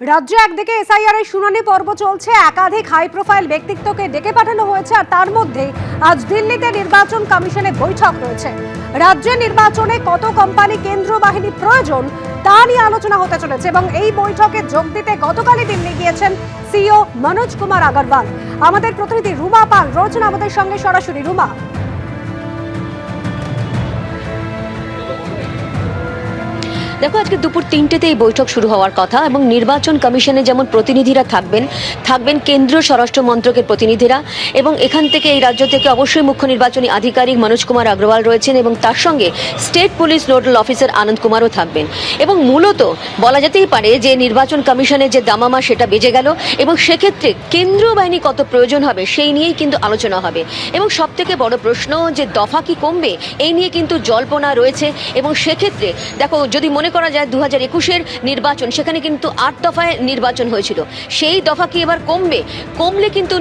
রাজ্যে একদিকে এসআইআর এর শুনানি পর্ব চলছে, একাধিক হাই প্রোফাইল ব্যক্তিত্বকে ডেকে পাঠানো হয়েছে, আর তার মধ্যে আজ দিল্লিতে নির্বাচন কমিশনের বৈঠক রয়েছে। রাজ্যে নির্বাচনে কত কোম্পানি কেন্দ্র বাহিনী প্রয়োজন তা নিয়ে আলোচনা হতে চলেছে এবং এই বৈঠকে যোগ দিতে গতকালই দিল্লি গিয়েছেন সিইও মনোজ কুমার আগরওয়াল। আমাদের প্রতিনিধি রুমা পাল রয়েছেন আমাদের সঙ্গে সরাসরি। রুমা, দেখো, আজকে দুপুর 3টেতে এই বৈঠক শুরু হওয়ার কথা এবং নির্বাচন কমিশনে যেমন প্রতিনিধিরা থাকবেন কেন্দ্রীয় স্বরাষ্ট্র মন্ত্রকের প্রতিনিধিরা, এবং এখান থেকে এই রাজ্য থেকে অবশ্যই মুখ্য নির্বাচনী আধিকারিক মনোজ কুমার আগরওয়াল রয়েছেন এবং তার সঙ্গে স্টেট পুলিশ নোডাল অফিসার আনন্দ কুমারও থাকবেন। এবং মূলত বলা যেতেই পারে যে নির্বাচন কমিশনের যে দামামা সেটা বেজে গেল এবং সেক্ষেত্রে কেন্দ্রীয় বাহিনী কত প্রয়োজন হবে সেই নিয়েই কিন্তু আলোচনা হবে। এবং সব থেকে বড় প্রশ্ন যে দফা কি কমবে এই নিয়ে কিন্তু জল্পনা রয়েছে। এবং সেক্ষেত্রে দেখো, যদি মনে করা যায় 2021-এর নির্বাচন, সেখানে কিন্তু 8 দফায় নির্বাচন হয়েছিল, সেই দফা কি এবার কমলে কিন্তু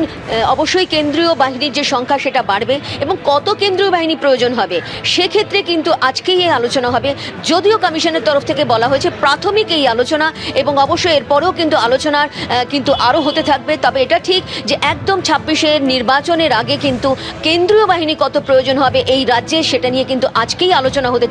অবশ্যই কেন্দ্রীয় বাহিনীর যে সংখ্যা সেটা বাড়বে এবং কত কেন্দ্রীয় বাহিনী প্রয়োজন হবে সেক্ষেত্রে কিন্তু আজকেই এই আলোচনা হবে। যদিও কমিশনের তরফ থেকে বলা হয়েছে প্রাথমিক এই আলোচনা এবং অবশ্যই এরপরেও কিন্তু আলোচনার কিন্তু আরও হতে থাকবে। তবে এটা ঠিক যে একদম 26-এর নির্বাচনের আগে কিন্তু কেন্দ্রীয় বাহিনী কত প্রয়োজন হবে এই রাজ্যে সেটা নিয়ে কিন্তু আজকেই আলোচনা হতে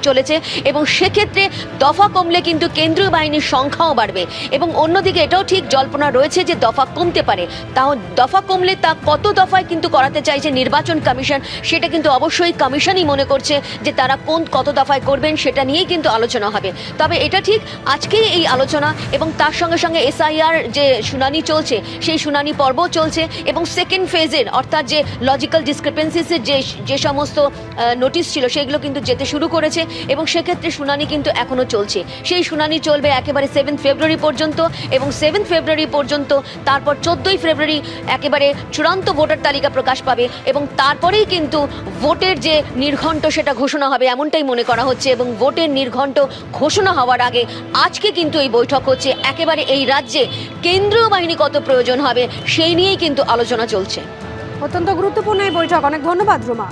চলেছে এবং সেক্ষেত্রে দফা কমলে কিন্তু কেন্দ্রীয় বাহিনীর সংখ্যাও বাড়বে। এবং অন্যদিকে এটাও ঠিক জল্পনা রয়েছে যে দফা কমতে পারে, তাও দফা কমলে তা কত দফায় কিন্তু করাতে চাইছে নির্বাচন কমিশন সেটা কিন্তু অবশ্যই কমিশনই মনে করছে যে তারা কত দফায় করবেন সেটা নিয়েই কিন্তু আলোচনা হবে। তবে এটা ঠিক আজকেই এই আলোচনা এবং তার সঙ্গে সঙ্গে এসআইআর যে শুনানি চলছে সেই শুনানি পর্ব চলছে এবং সেকেন্ড ফেজের অর্থাৎ যে লজিক্যাল ডিসক্রিপেন্সিসের যে সমস্ত নোটিশ ছিল সেগুলো কিন্তু যেতে শুরু করেছে এবং সেক্ষেত্রে শুনানি কিন্তু এখনো চলছে। সেই শুনানি চলবে একেবারে 7 ফেব্রুয়ারি পর্যন্ত এবং 7 ফেব্রুয়ারি পর্যন্ত, তারপর 14 ফেব্রুয়ারি একেবারে চূড়ান্ত ভোটার তালিকা প্রকাশ পাবে এবং তারপরেই কিন্তু ভোটের যে নির্ঘণ্ট সেটা ঘোষণা হবে এমনটাই মনে করা হচ্ছে। এবং ভোটের নির্ঘণ্ট ঘোষণা হওয়ার আগে আজকে কিন্তু এই বৈঠক হচ্ছে, একেবারে এই রাজ্যে কেন্দ্রীয় বাহিনী কত প্রয়োজন হবে সেই নিয়েই কিন্তু আলোচনা চলছে। অত্যন্ত গুরুত্বপূর্ণ এই বৈঠক। অনেক ধন্যবাদ রুমা।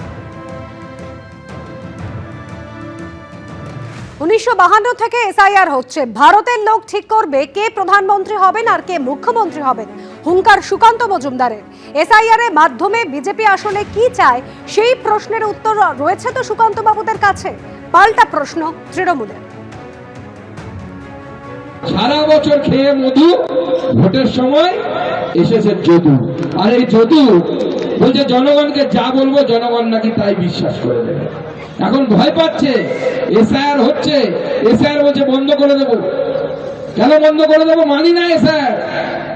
1952 থেকে এসআইআর হচ্ছে, ভারতের লোক ঠিক করবে কে প্রধানমন্ত্রী হবেন আর কে মুখ্যমন্ত্রী হবেন, হুঙ্কার সুকান্ত মজুমদারের। এসআইআর এর মাধ্যমে বিজেপি আসলে কি চায় সেই প্রশ্নের উত্তর রয়েছে তো সুকান্ত বাবুদের কাছে। পাল্টা প্রশ্ন তৃণমূলের। সারা বছর খেয়ে মধু, ভোটের সময় এসেছে যদু, আর এই যদু বলছে জনগণকে যা বলবো জনগণ নাকি তাই বিশ্বাস করে দেবে। এখন ভয় পাচ্ছে, এসআইআর হচ্ছে, এসআইআর বলছে বন্ধ করে দেবো। কেন বন্ধ করে দেবো? মানি না এসআইআর।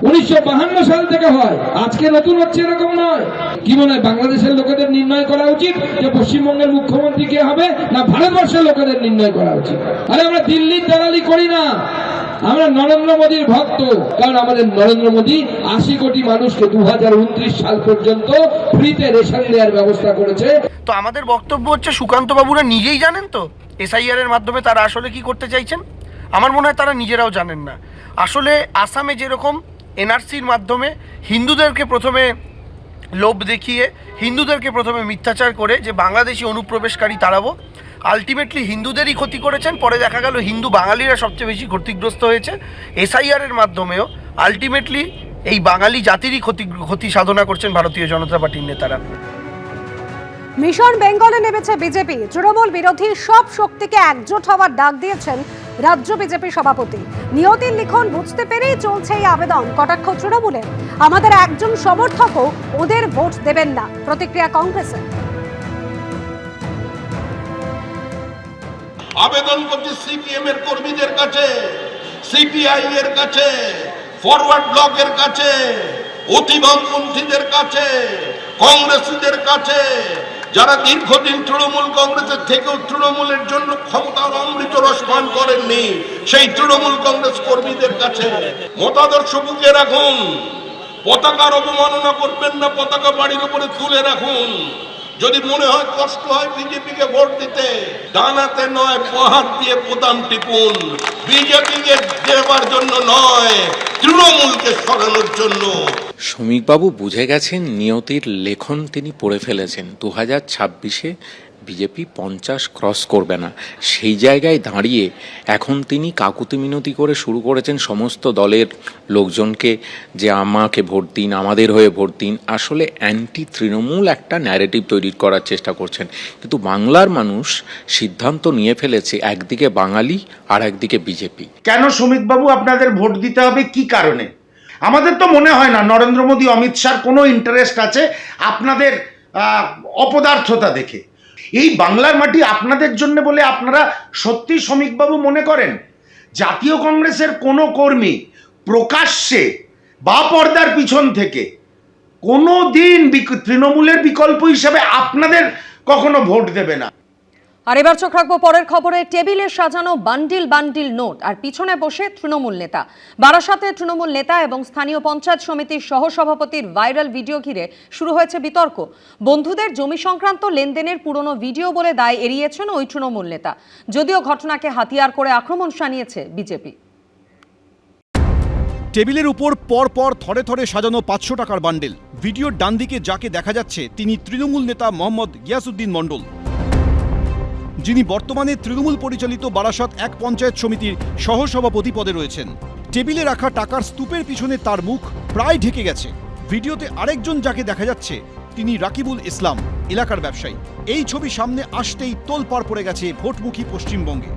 1952 সাল থেকে হয়, আজকে নতুন হচ্ছে এরকম নয়। কি মনে হয় বাংলাদেশের লোকেদের নির্ণয় করা উচিত যে পশ্চিমবঙ্গের মুখ্যমন্ত্রী কে হবে, না ভারতবর্ষের লোকেদের নির্ণয় করা উচিত? আরে আমরা দিল্লির দালালি করি না, আমরা নরেন্দ্র মোদীর ভক্ত। কারণ আমাদের নরেন্দ্র মোদী 80 কোটি মানুষকে 2029 সাল পর্যন্ত ফ্রিতে রেশন দেওয়ার ব্যবস্থা করেছে। তো আমাদের বক্তব্য হচ্ছে সুকান্ত বাবুরা নিজেই জানেন তো এসআইআর এর মাধ্যমে তারা আসলে কি করতে চাইছেন। আমার মনে হয় তারা নিজেরাও জানেন না। আসলে আসামে যেরকম এনআরসির মাধ্যমে হিন্দুদেরকে প্রথমে লোভ দেখিয়ে, হিন্দুদেরকে প্রথমে মিথ্যাচার করে যে বাংলাদেশি অনুপ্রবেশকারী তাড়াবো, আলটিমেটলি হিন্দুদেরই ক্ষতি করেছেন। পরে দেখা গেল হিন্দু বাঙালিরা সবচেয়ে বেশি ক্ষতিগ্রস্ত হয়েছে। এসআইআর এর মাধ্যমেও আলটিমেটলি এই বাঙালি জাতিরই ক্ষতি সাধনা করছেন ভারতীয় জনতা পার্টির নেতারা। মিশন বেঙ্গলে নেমেছে বিজেপি। তৃণমূল বিরোধী সব শক্তিকে একজোট হওয়ার ডাক দিয়েছেন রাজ্য বিজেপি সভাপতি। নিয়তির লিখন বুঝতে পেরেই চলছে এই আবেদন, কটাক্ষ তৃণমূলের। আমাদের একজন সমর্থকও ওদের ভোট দেবেন না, প্রতিক্রিয়া কংগ্রেসের। আবেদন করছি সিপিএম এর কর্মীদের কাছে, সিপিআই এর কাছে, ফরওয়ার্ড ব্লকের কাছে, অতিবামপন্থীদের কাছে, কংগ্রেসীদের কাছে, যারা দীর্ঘদিন তৃণমূল কংগ্রেসের থেকেও তৃণমূলের জন্য ক্ষমতার অমৃত রস পান করেননি, সেই তৃণমূল কংগ্রেস কর্মীদের কাছে মতাদর্শ বুকে রাখুন। পতাকার অবমাননা করবেন না, পতাকা বাড়ির উপরে তুলে রাখুন। যদি মনে হয় কষ্ট হয় বিজেপিকে ভোট দিতে, ডানাতে নয় পাহাড় দিয়ে বোতাম টিপুন। বিজেপিকে দেবার জন্য নয়, তৃণমূলকে সরানোর জন্য। শ্রমিকবাবু বুঝে গেছেন, নিয়তির লেখন তিনি পড়ে ফেলেছেন। 2026-এ বিজেপি 50 ক্রস করবে না, সেই জায়গায় দাঁড়িয়ে এখন তিনি কাকুতি মিনতি করে শুরু করেছেন সমস্ত দলের লোকজনকে যে আমাকে ভোট দিন, আমাদের হয়ে ভোট দিন। আসলে অ্যান্টি তৃণমূল একটা ন্যারেটিভ তৈরি করার চেষ্টা করছেন, কিন্তু বাংলার মানুষ সিদ্ধান্ত নিয়ে ফেলেছে একদিকে বাঙালি আর একদিকে বিজেপি। কেন সুমিতবাবু আপনাদের ভোট দিতে হবে, কি কারণে? আমাদের তো মনে হয় না নরেন্দ্র মোদী অমিত শাহর কোনো ইন্টারেস্ট আছে আপনাদের অপদার্থতা দেখে। এই বাংলার মাটি আপনাদের জন্য বলে আপনারা সত্যি শ্রমিকবাবু মনে করেন জাতীয় কংগ্রেসের কোনো কর্মী প্রকাশ্যে বা পর্দার পিছন থেকে কোনো দিন তৃণমূলের বিকল্প হিসাবে আপনাদের কখনো ভোট দেবে না? আর এবার চোখ রাখবো পরের খবরে। টেবিলে সাজানো বান্ডিল বান্ডিল নোট আর পিছনে বসে তৃণমূল নেতা। বারাসাতে তৃণমূল নেতা এবং স্থানীয় পঞ্চায়েত সমিতির সহসভাপতির ভাইরাল ভিডিও ঘিরে শুরু হয়েছে বিতর্ক। বন্ধুদের জমি সংক্রান্ত লেনদেনের পুরনো ভিডিও বলে দায় এড়িয়েছেন ওই তৃণমূল নেতা, যদিও ঘটনাকে হাতিয়ার করে আক্রমণ শানিয়েছে বিজেপি। টেবিলের উপর পরপর থরে থরে সাজানো 500 টাকার বান্ডেল। ভিডিওর ডান দিকে যাকে দেখা যাচ্ছে তিনি তৃণমূল নেতা মোহাম্মদ গিয়াসউদ্দিন মণ্ডল, যিনি বর্তমানে তৃণমূল পরিচালিত বারাসাত 1 পঞ্চায়েত সমিতির সহসভাপতি পদে রয়েছেন। টেবিলে রাখা টাকার স্তূপের পিছনে তার মুখ প্রায় ঢেকে গেছে। ভিডিওতে আরেকজন যাকে দেখা যাচ্ছে তিনি রাকিবুল ইসলাম, এলাকার ব্যবসায়ী। এই ছবি সামনে আসতেই তোলপাড় পড়ে গেছে ভোটমুখী পশ্চিমবঙ্গে।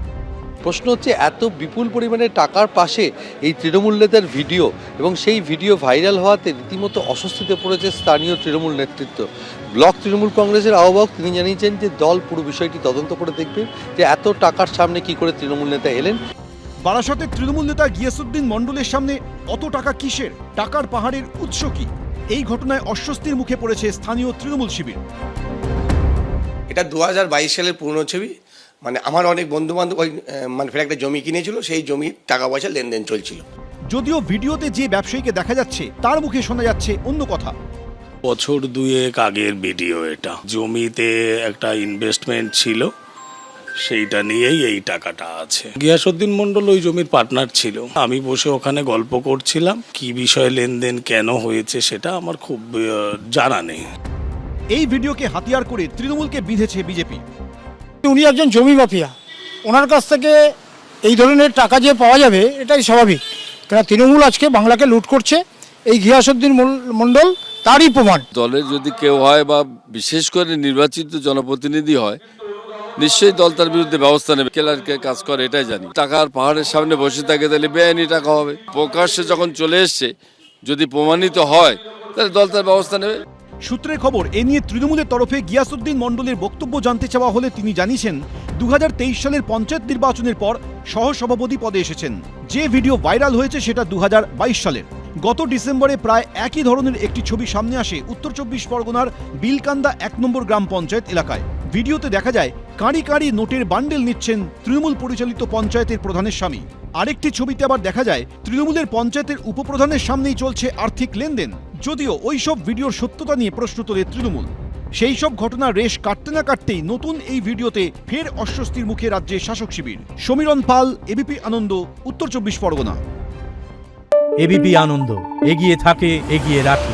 প্রশ্ন হচ্ছে, এত বিপুল পরিমাণে টাকার পাশে এই তৃণমূল নেতার ভিডিও এবং সেই ভিডিও ভাইরাল হওয়াতে রীতিমতো অস্বস্তিতে পড়েছে স্থানীয় তৃণমূল নেতৃত্ব। ব্লক তৃণমূল কংগ্রেসের আহ্বায়ক তিনি জানিয়েছেন যে দল পুরো বিষয়টি তদন্ত করে দেখবে যে এত টাকার সামনে কি করে তৃণমূল নেতা এলেন। বারাসাতের তৃণমূল নেতা গিয়াসউদ্দিন মণ্ডলের সামনে অত টাকা কিসের? টাকার পাহাড়ের উৎস কি? এই ঘটনায় অস্বস্তির মুখে পড়েছে স্থানীয় তৃণমূল শিবির। এটা 2022 সালের পুরনো ছবি। মানে আমার অনেক বন্ধু বান্ধব ওই মানে ফের একটা জমি কিনেছিল, সেই জমির টাকা পয়সা লেনদেন চলছিল। যদিও ভিডিওতে যে ব্যবসায়ীকে দেখা যাচ্ছে তার মুখে শোনা যাচ্ছে অন্য কথা। বছর 2 আগের ভিডিও এটা। জমিতে একটা ইনভেস্টমেন্ট ছিল, সেইটা নিয়েই এই টাকাটা আছে। গিয়াসউদ্দিন মণ্ডল ওই জমির পার্টনার ছিল। আমি বসে ওখানে গল্প করছিলাম, কি বিষয়ে লেনদেন কেন হয়েছে সেটা আমার খুব জানা নেই। এই ভিডিওকে হাতিয়ার করে তৃণমূলকে বিঁধেছে বিজেপি। উনি একজন জমি মাফিয়া, ওনার কাছ থেকে এই ধরনের টাকা যে পাওয়া যাবে এটাই স্বাভাবিক, কারণ তৃণমূল আজকে বাংলাকে লুট করছে। এই গিয়াসউদ্দিন মণ্ডল তারই প্রমাণ। দলের যদি কেউ হয় বা বিশেষ করে নির্বাচিত জনপ্রতিনিধি হয়, নিশ্চয়ই দল তার বিরুদ্ধে ব্যবস্থা নেবে। কেলারকে কাজ করে এটাই জানি। টাকার পাহাড়ের সামনে বসে থাকে তাহলে বেআইনি টাকা হবে। প্রকাশ্যে যখন চলে এসছে, যদি প্রমাণিত হয় তাহলে দল তার ব্যবস্থা নেবে। সূত্রের খবর, এ নিয়ে তৃণমূলের তরফে গিয়াসউদ্দিন মণ্ডলের বক্তব্য জানতে চাওয়া হলে তিনি জানিয়েছেন 2023 সালের পঞ্চায়েত নির্বাচনের পর সহসভাপতি পদে এসেছেন। যে ভিডিও ভাইরাল হয়েছে সেটা 2022 সালের। গত ডিসেম্বরে প্রায় একই ধরনের একটি ছবি সামনে আসে উত্তর 24 পরগনার বিলকান্দা 1 নম্বর গ্রাম পঞ্চায়েত এলাকায়। ভিডিওতে দেখা যায় কাঁড়ি কাঁড়ি নোটের বান্ডেল নিচ্ছেন তৃণমূল পরিচালিত পঞ্চায়েতের প্রধানের স্বামী। আরেকটি ছবিতে আবার দেখা যায় তৃণমূলের পঞ্চায়েতের উপপ্রধানের সামনেই চলছে আর্থিক লেনদেন। যদিও ওইসব ভিডিওর সত্যতা নিয়ে প্রশ্ন তোলে তৃণমূল। সেই সব ঘটনার রেশ কাটতে না কাটতেই নতুন এই ভিডিওতে ফের অস্বস্তির মুখে রাজ্যের শাসক শিবির। সমীরণ পাল, এবিপি আনন্দ, উত্তর 24 পরগনা। এবিপি আনন্দ, এগিয়ে থাকে, এগিয়ে রাখে।